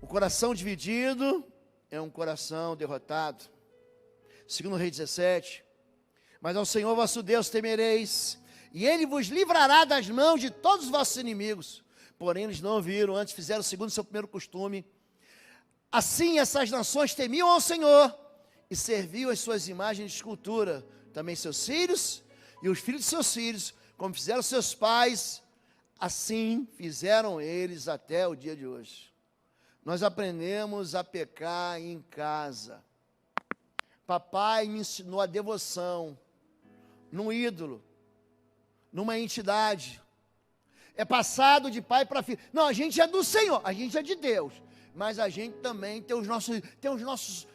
O coração dividido é um coração derrotado. Segundo Reis 17, mas ao Senhor vosso Deus temereis, e Ele vos livrará das mãos de todos os vossos inimigos. Porém eles não ouviram, antes fizeram segundo o seu primeiro costume. Assim essas nações temiam ao Senhor, e serviam as suas imagens de escultura, também seus filhos, e os filhos de seus filhos, como fizeram seus pais, assim fizeram eles até o dia de hoje. Nós aprendemos a pecar em casa. Papai me ensinou a devoção num ídolo, numa entidade. É passado de pai para filho. Não, a gente é do Senhor, a gente é de Deus. Mas a gente também tem os nossos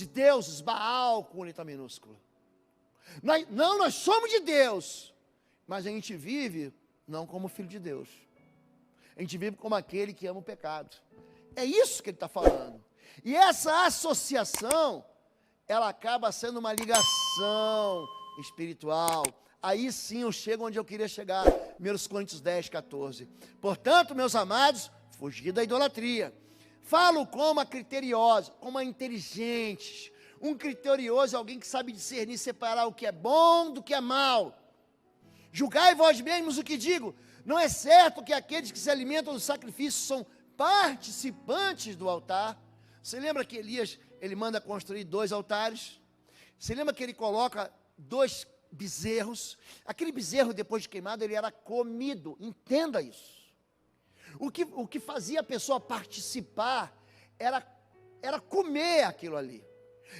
deuses, Baal com letra minúscula. Nós somos de Deus, mas a gente vive não como filho de Deus. A gente vive como aquele que ama o pecado. É isso que ele está falando. E essa associação, ela acaba sendo uma ligação espiritual. Aí sim eu chego onde eu queria chegar. 1 Coríntios 10, 14. Portanto, meus amados, fugir da idolatria. Falo como a criteriosa, como a inteligentes. Um criterioso é alguém que sabe discernir, separar o que é bom do que é mal. Julgai vós mesmos o que digo. Não é certo que aqueles que se alimentam do sacrifício são participantes do altar? Você lembra que Elias, ele manda construir 2 altares? Você lembra que ele coloca 2 bezerros? Aquele bezerro, depois de queimado, ele era comido. Entenda isso. O que fazia a pessoa participar era comer aquilo ali.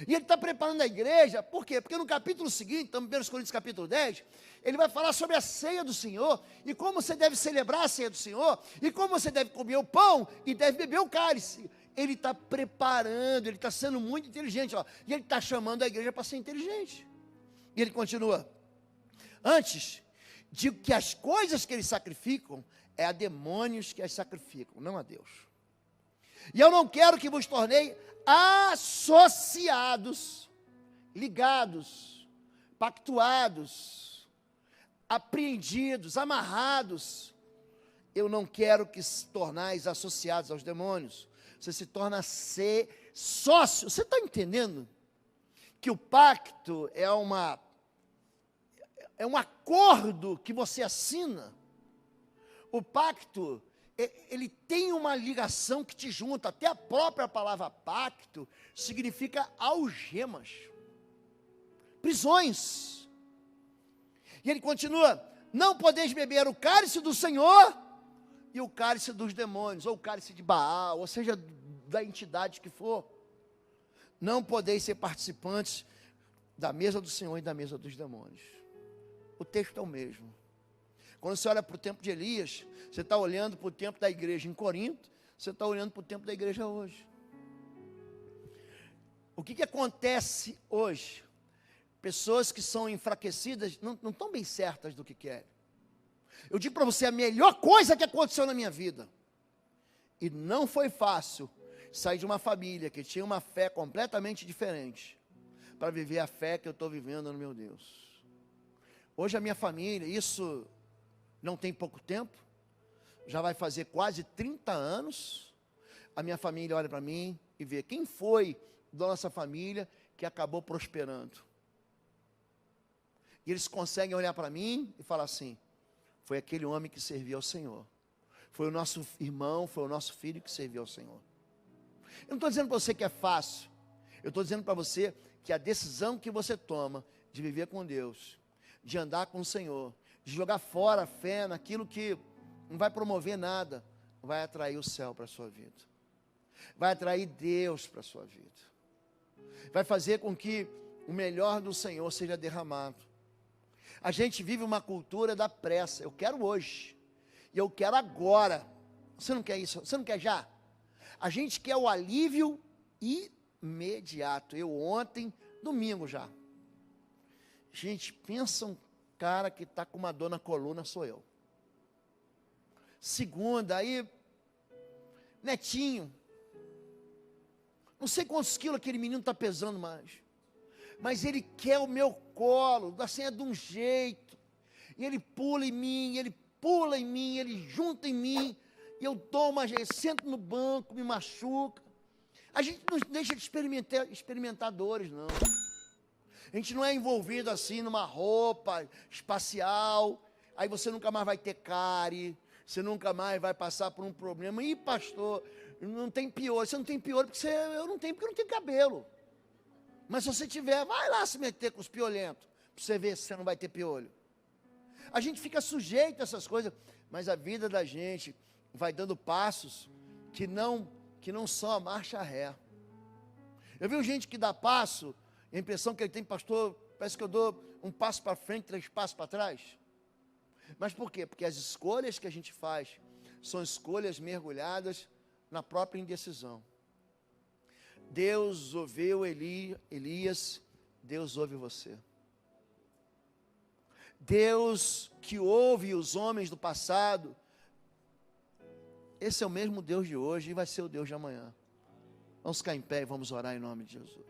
E ele está preparando a igreja, por quê? Porque no capítulo seguinte, então, 1 Coríntios capítulo 10, ele vai falar sobre a ceia do Senhor, e como você deve celebrar a ceia do Senhor, e como você deve comer o pão, e deve beber o cálice. Ele está preparando, ele está sendo muito inteligente, ó, e ele está chamando a igreja para ser inteligente. E ele continua, antes, digo que as coisas que eles sacrificam, é a demônios que as sacrificam, não a Deus. E eu não quero que vos tornei associados, ligados, pactuados, apreendidos, amarrados. Eu não quero que se tornais associados aos demônios. Você se torna ser sócio. Você está entendendo que o pacto é um acordo que você assina? O pacto, ele tem uma ligação que te junta. Até a própria palavra pacto significa algemas, prisões. E ele continua, não podeis beber o cálice do Senhor e o cálice dos demônios, ou o cálice de Baal, ou seja, da entidade que for. Não podeis ser participantes da mesa do Senhor e da mesa dos demônios. O texto é o mesmo. Quando você olha para o tempo de Elias, você está olhando para o tempo da igreja em Corinto, você está olhando para o tempo da igreja hoje. O que acontece hoje? Pessoas que são enfraquecidas, não estão bem certas do que querem. Eu digo para você, a melhor coisa que aconteceu na minha vida, e não foi fácil, sair de uma família que tinha uma fé completamente diferente, para viver a fé que eu estou vivendo no meu Deus. Hoje a minha família, isso não tem pouco tempo, já vai fazer quase 30 anos, a minha família olha para mim e vê quem foi da nossa família que acabou prosperando. E eles conseguem olhar para mim e falar assim, foi aquele homem que serviu ao Senhor, foi o nosso irmão, foi o nosso filho que serviu ao Senhor. Eu não estou dizendo para você que é fácil, eu estou dizendo para você que a decisão que você toma de viver com Deus, de andar com o Senhor, de jogar fora a fé naquilo que não vai promover nada, vai atrair o céu para a sua vida, vai atrair Deus para a sua vida, vai fazer com que o melhor do Senhor seja derramado. A gente vive uma cultura da pressa, eu quero hoje, e eu quero agora. Você não quer isso? Você não quer já? A gente quer o alívio imediato. Eu ontem, domingo já. Gente, pensa um cara que está com uma dor na coluna, sou eu. Segunda, aí, netinho. Não sei quantos quilos aquele menino está pesando mais. Mas ele quer o meu colo, assim é de um jeito. E ele pula em mim, ele pula em mim, ele junta em mim. e eu tomo, sento no banco, me machuca. A gente não deixa de experimentar dores, não. A gente não é envolvido assim numa roupa espacial, aí você nunca mais vai ter cárie, você nunca mais vai passar por um problema. Ih, pastor, não tem piolho. Você não tem piolho porque eu não tenho, porque eu não tenho cabelo. Mas se você tiver, vai lá se meter com os piolentos, para você ver se você não vai ter piolho. A gente fica sujeito a essas coisas, mas a vida da gente vai dando passos que não são a marcha ré. Eu vi gente que dá passo, a impressão que ele tem, pastor, parece que eu dou um passo para frente, 3 passos para trás. Mas por quê? Porque as escolhas que a gente faz são escolhas mergulhadas na própria indecisão. Deus ouviu Elias, Deus ouve você. Deus que ouve os homens do passado, esse é o mesmo Deus de hoje e vai ser o Deus de amanhã. Vamos ficar em pé e vamos orar em nome de Jesus.